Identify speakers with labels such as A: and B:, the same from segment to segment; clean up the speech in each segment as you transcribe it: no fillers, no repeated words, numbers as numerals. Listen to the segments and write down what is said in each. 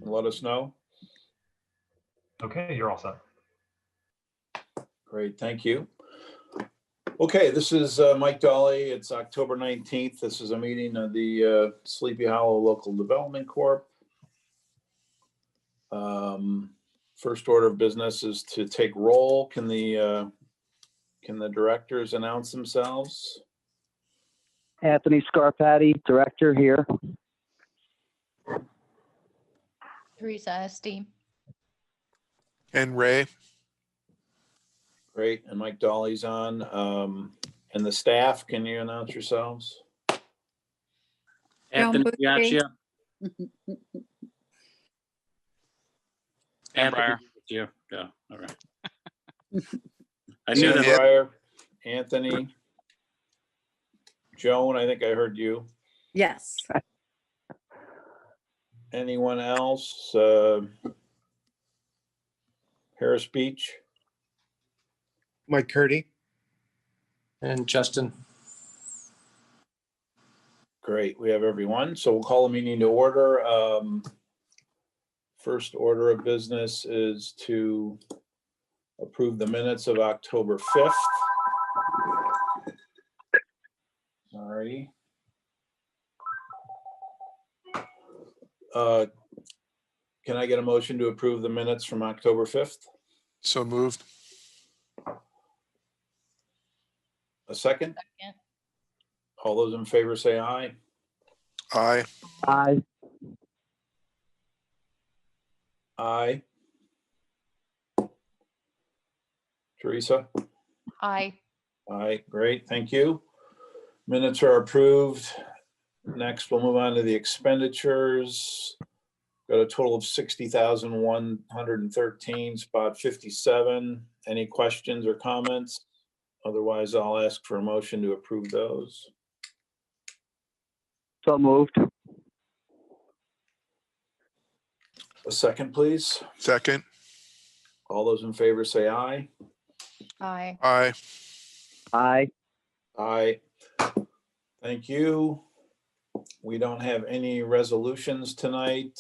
A: let us know.
B: Okay, you're all set.
A: Great, thank you. Okay, this is Mike Dolly. It's October 19th. This is a meeting of the Sleepy Hollow Local Development Corp. First order of business is to take roll. Can the directors announce themselves?
C: Anthony Scarpati, director here.
D: Teresa Esty.
E: And Ray.
A: Great, and Mike Dolly's on. And the staff, can you announce yourselves?
F: Anthony Giacchia.
G: And Breyer.
F: Yeah, yeah, all right. I
A: Ian
F: knew that.
A: Breyer, Anthony, Joan, I think I heard you.
D: Yes.
A: Anyone else? Harris Beach?
E: Mike Curdy.
G: And Justin.
A: Great, we have everyone. So we'll call the meeting to order. First order of business is to approve the minutes of October 5th. Sorry. Can I get a motion to approve the minutes from October 5th?
E: So moved.
A: A second?
D: Second.
A: All those in favor say aye.
E: Aye.
C: Aye.
A: Aye. Teresa?
D: Aye.
A: Aye, great, thank you. Minutes are approved. Next, we'll move on to the expenditures. Got a total of 60,113, spot 57. Any questions or comments? Otherwise, I'll ask for a motion to approve those.
C: So moved.
A: A second, please.
E: Second.
A: All those in favor say aye.
D: Aye.
E: Aye.
C: Aye.
A: Aye. Thank you. We don't have any resolutions tonight.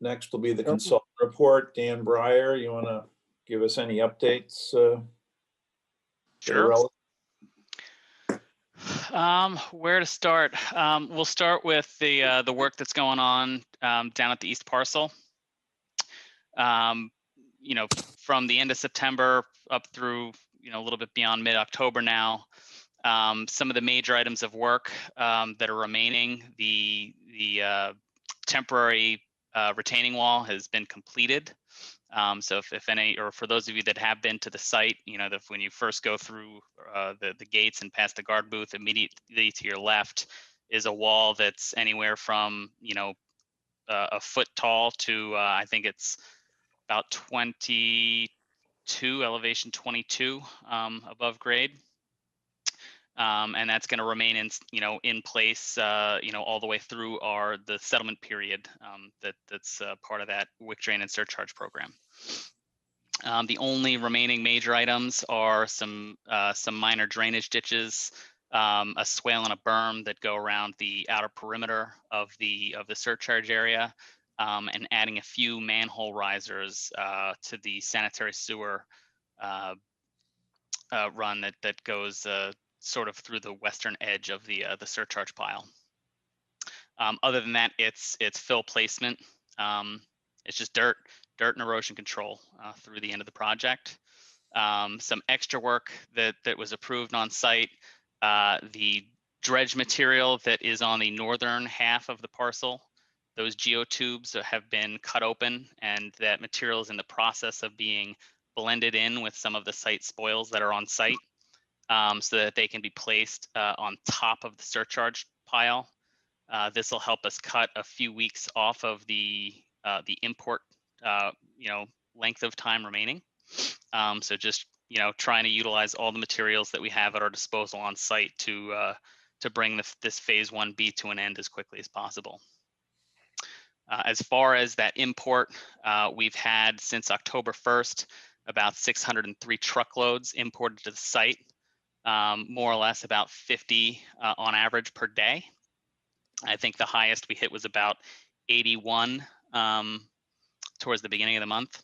A: Next will be the consultant report. Dan Breyer, you want to give us any updates?
G: Sure.
A: Relevant?
G: Where to start? We'll start with the work that's going on down at the East Parcel. You know, from the end of September up through, you know, a little bit beyond mid-October now. Some of the major items of work that are remaining, the temporary retaining wall has been completed. So if any, or for those of you that have been to the site, you know, that when you first go through the gates and past the guard booth, immediately to your left is a wall that's anywhere from, you know, a foot tall to I think it's about 22, elevation 22 above grade. And that's going to remain in, you know, in place, you know, all the way through the settlement period that's part of that WIC drain and surcharge program. The only remaining major items are some minor drainage ditches, a swale and a berm that go around the outer perimeter of the surcharge area, and adding a few manhole risers to the sanitary sewer run that goes sort of through the western edge of the surcharge pile. Other than that, it's fill placement. It's just dirt and erosion control through the end of the project. Some extra work that was approved on site. The dredge material that is on the northern half of the parcel, those geotubes have been cut open, and that material is in the process of being blended in with some of the site spoils that are on site. So that they can be placed on top of the surcharge pile. This will help us cut a few weeks off of the import, you know, length of time remaining. So just, you know, trying to utilize all the materials that we have at our disposal on site to bring this phase 1B to an end as quickly as possible. As far as that import, we've had since October 1st about 603 truckloads imported to the site. More or less about 50 on average per day. I think the highest we hit was about 81 towards the beginning of the month.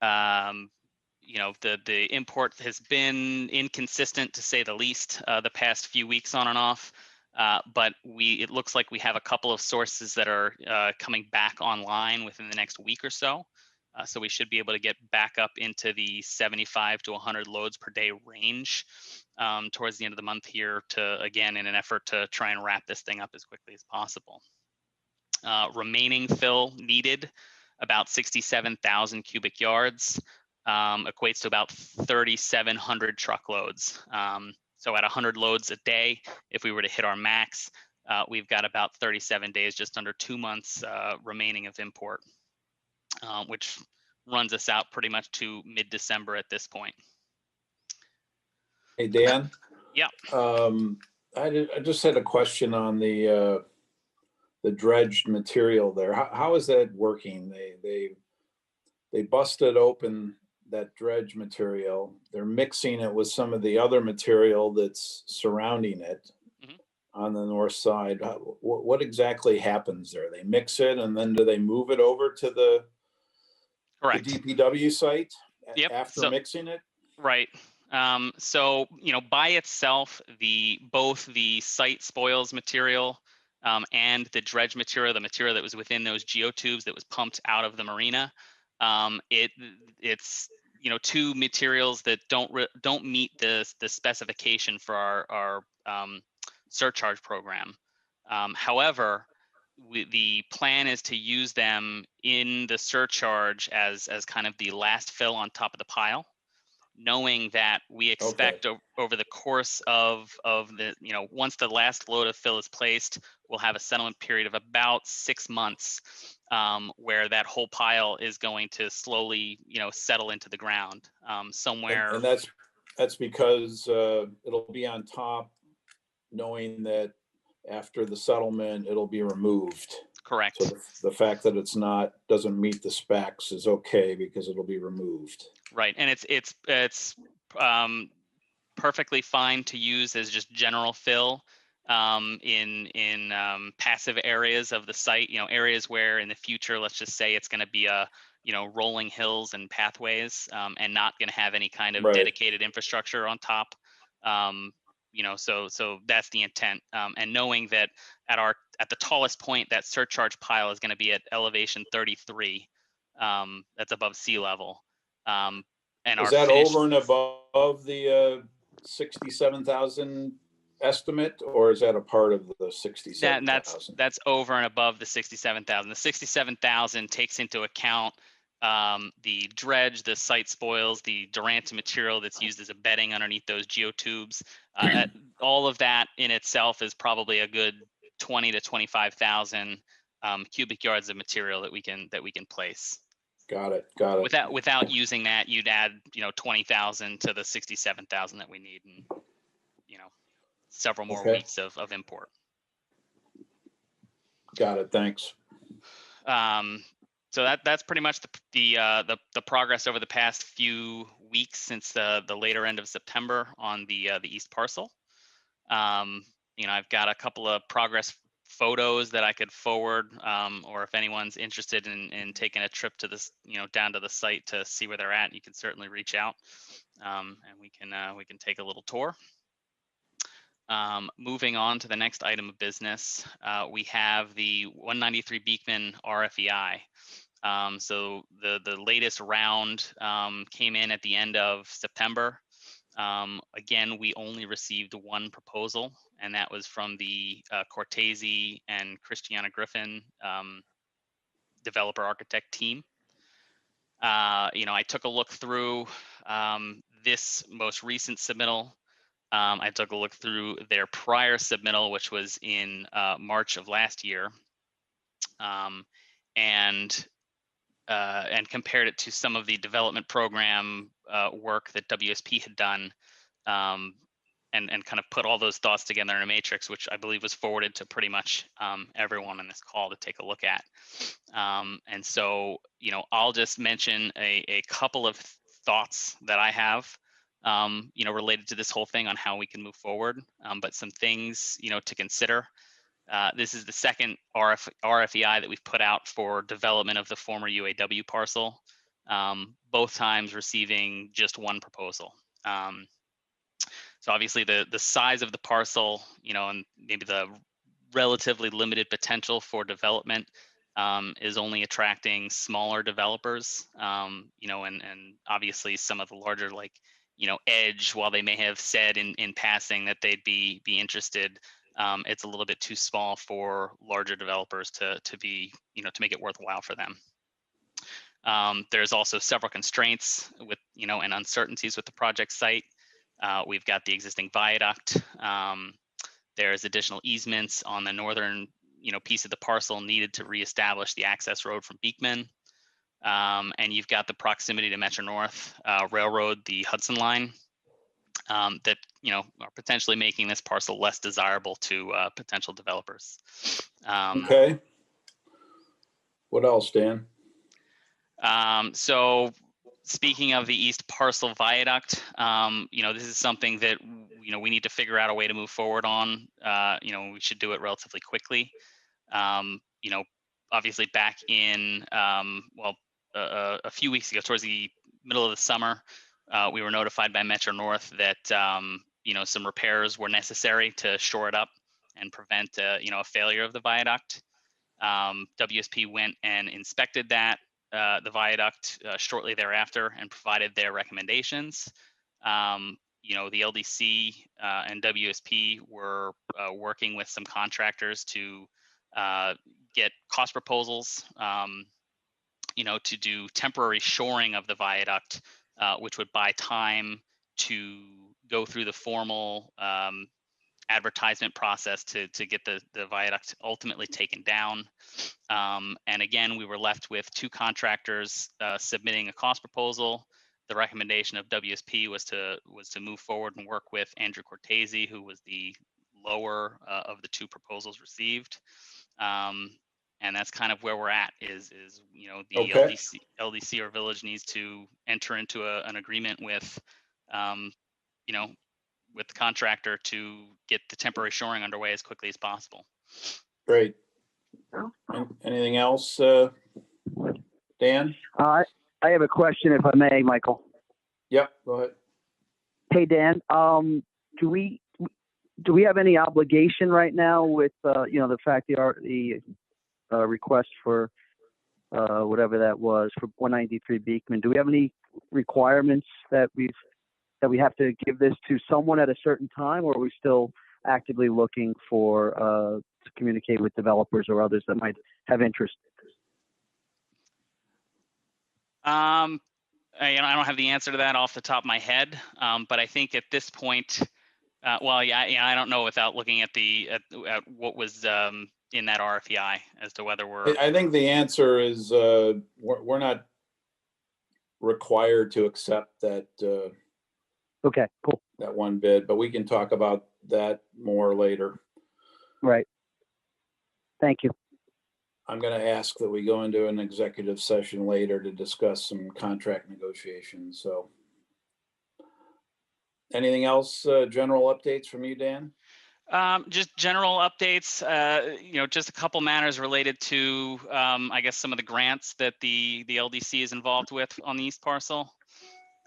G: The import has been inconsistent, to say the least, the past few weeks on and off. But it looks like we have a couple of sources that are coming back online within the next week or so. So we should be able to get back up into the 75 to 100 loads per day range towards the end of the month here, again, in an effort to try and wrap this thing up as quickly as possible. Remaining fill needed, about 67,000 cubic yards, equates to about 3,700 truckloads. So at 100 loads a day, if we were to hit our max, we've got about 37 days, just under 2 months remaining of import, which runs us out pretty much to mid-December at this point.
A: Hey, Dan?
G: Yeah.
A: I just had a question on the dredged material there. How is that working? They busted open that dredge material. They're mixing it with some of the other material that's surrounding it on the north side. What exactly happens there? They mix it and then do they move it over to the
G: Correct.
A: DPW site
G: Yep.
A: after mixing it?
G: Right. So, by itself, both the site spoils material and the dredge material, the material that was within those geotubes that was pumped out of the marina, it's two materials that don't meet the specification for our surcharge program. However, the plan is to use them in the surcharge as kind of the last fill on top of the pile, knowing that we expect over the course of the, once the last load of fill is placed, we'll have a settlement period of about 6 months where that whole pile is going to slowly, settle into the ground somewhere.
A: And that's because it'll be on top, knowing that after the settlement, it'll be removed.
G: Correct.
A: So the fact that doesn't meet the specs is okay because it'll be removed.
G: Right, and it's perfectly fine to use as just general fill in passive areas of the site. Areas where in the future, let's just say it's going to be rolling hills and pathways, and not going to have any kind of dedicated infrastructure on top. So that's the intent. And knowing that at the tallest point, that surcharge pile is going to be at elevation 33. That's above sea level. And
A: is that over and above the 67,000 estimate, or is that a part of the 67,000?
G: That's over and above the 67,000. The 67,000 takes into account the dredge, the site spoils, the Durant material that's used as a bedding underneath those geotubes. All of that in itself is probably a good 20 to 25,000 cubic yards of material that we can place.
A: Got it.
G: Without using that, you'd add 20,000 to the 67,000 that we need, and several more weeks of import.
A: Got it. Thanks.
G: So that's pretty much the progress over the past few weeks since the later end of September on the east parcel. I've got a couple of progress photos that I could forward, or if anyone's interested in taking a trip to this, down to the site to see where they're at, you can certainly reach out, and we can take a little tour. Moving on to the next item of business, we have the 193 Beekman RFEI. So the latest round came in at the end of September. Again, we only received one proposal, and that was from the Cortese and Christiana Griffin developer architect team. I took a look through this most recent submittal. I took a look through their prior submittal, which was in March of last year, and compared it to some of the development program work that WSP had done, and kind of put all those thoughts together in a matrix, which I believe was forwarded to pretty much everyone on this call to take a look at. And so, I'll just mention a couple of thoughts that I have, related to this whole thing on how we can move forward, but some things, to consider. This is the second RFEI that we've put out for development of the former UAW parcel, both times receiving just one proposal. So obviously the size of the parcel, and maybe the relatively limited potential for development is only attracting smaller developers, and obviously some of the larger, like, Edge, while they may have said in passing that they'd be interested, it's a little bit too small for larger developers to be, to make it worthwhile for them. There's also several constraints with, and uncertainties with the project site. We've got the existing viaduct. There's additional easements on the northern, piece of the parcel needed to reestablish the access road from Beekman. And you've got the proximity to Metro North Railroad, the Hudson Line, that, are potentially making this parcel less desirable to potential developers.
A: Okay. What else, Dan?
G: So speaking of the East Parcel Viaduct, this is something that, we need to figure out a way to move forward on. We should do it relatively quickly. Obviously back in, a few weeks ago, towards the middle of the summer, we were notified by Metro North that, some repairs were necessary to shore it up and prevent, a failure of the viaduct. WSP went and inspected the viaduct shortly thereafter and provided their recommendations. The LDC and WSP were working with some contractors to get cost proposals, to do temporary shoring of the viaduct, which would buy time to go through the formal advertisement process to get the viaduct ultimately taken down. And again, we were left with two contractors submitting a cost proposal. The recommendation of WSP was to move forward and work with Andrew Cortese, who was the lower of the two proposals received. And that's kind of where we're at. Is the
A: Okay.
G: LDC or village needs to enter into an agreement with, with the contractor to get the temporary shoring underway as quickly as possible.
A: Great. Anything else, Dan?
C: I have a question, if I may, Michael.
A: Yep, go ahead.
C: Hey, Dan, do we have any obligation right now with, the fact the request for whatever that was for 193 Beekman? Do we have any requirements that we have to give this to someone at a certain time, or are we still actively looking for to communicate with developers or others that might have interest?
G: I don't have the answer to that off the top of my head, but I think at this point, I don't know without looking at at what was in that RFEI as to whether we're.
A: I think the answer is we're not required to accept that.
C: Okay, cool.
A: That one bid, but we can talk about that more later.
C: Right. Thank you.
A: I'm going to ask that we go into an executive session later to discuss some contract negotiations. So anything else, general updates from you, Dan?
G: Just general updates, just a couple matters related to, I guess, some of the grants that the LDC is involved with on the East Parcel.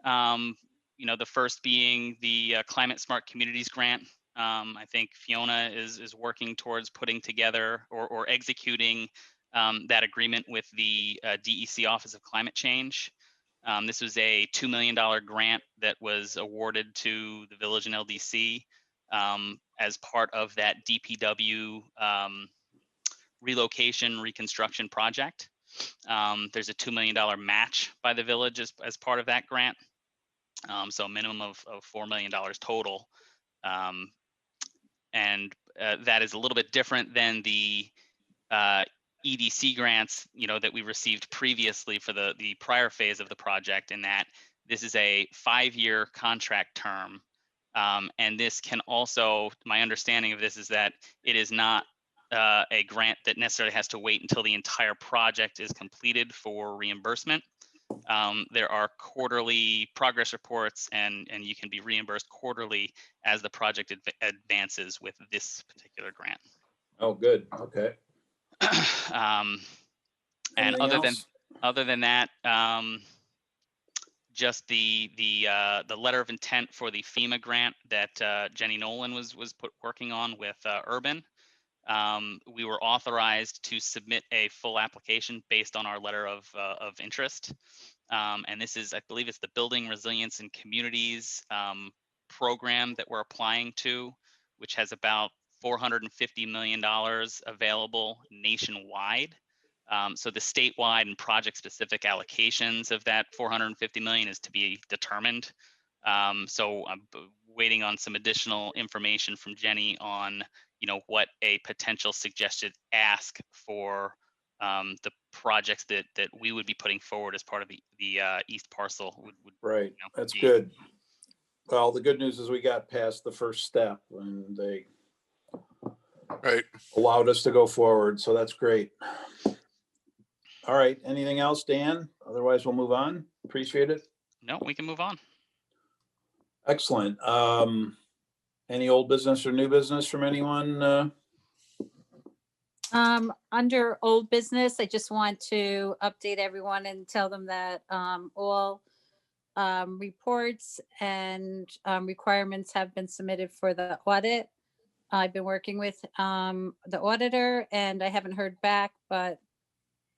G: The first being the Climate Smart Communities Grant. I think Fiona is working towards putting together or executing that agreement with the DEC Office of Climate Change. This was a $2 million grant that was awarded to the village and LDC as part of that DPW relocation reconstruction project. There's a $2 million match by the village as part of that grant. So a minimum of $4 million total. And that is a little bit different than the EDC grants, that we received previously for the prior phase of the project, in that this is a 5-year contract term. And this can also, my understanding of this is that it is not a grant that necessarily has to wait until the entire project is completed for reimbursement. There are quarterly progress reports, and you can be reimbursed quarterly as the project advances with this particular grant.
A: Oh, good. Okay.
G: And
A: Anything
G: other than
A: else?
G: other than that, just the letter of intent for the FEMA grant that Jenny Nolan was working on with Urban. We were authorized to submit a full application based on our letter of interest. And this is, I believe it's the Building Resilience in Communities program that we're applying to, which has about $450 million available nationwide. So the statewide and project-specific allocations of that 450 million is to be determined. So I'm waiting on some additional information from Jenny on, what a potential suggested ask for the projects that we would be putting forward as part of the East Parcel would
A: Right. That's
G: be.
A: good. Well, the good news is we got past the first step and they
E: Right.
A: allowed us to go forward. So that's great. All right. Anything else, Dan? Otherwise, we'll move on. Appreciate it.
G: No, we can move on.
A: Excellent. Any old business or new business from anyone?
H: Under old business, I just want to update everyone and tell them that all reports and requirements have been submitted for the audit. I've been working with the auditor and I haven't heard back, but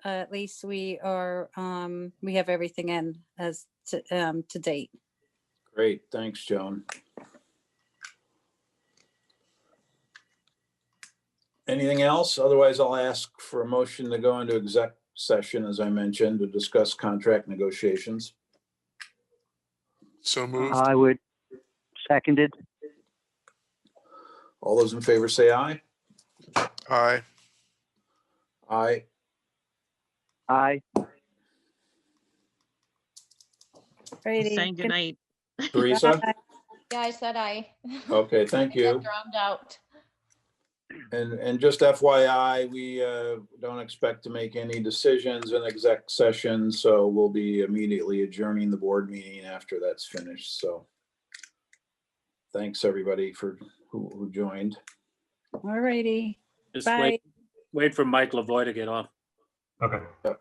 H: at least we are we have everything in as to date.
A: Great. Thanks, Joan. Anything else? Otherwise, I'll ask for a motion to go into exec session, as I mentioned, to discuss contract negotiations.
E: So moved.
C: I would seconded.
A: All those in favor say aye.
E: Aye.
A: Aye.
C: Aye.
H: Alrighty.
I: Saying goodnight.
A: Teresa?
H: Bye.
D: Yeah, I said aye.
A: Okay, thank
D: I got
A: you.
D: drowned out.
A: And just FYI, we don't expect to make any decisions in exec session, so we'll be immediately adjourning the board meeting after that's finished. So thanks, everybody, for who joined.
H: Alrighty.
F: Just
H: Bye.
F: wait for Mike Lavoy to get off.
B: Okay.
A: Yep.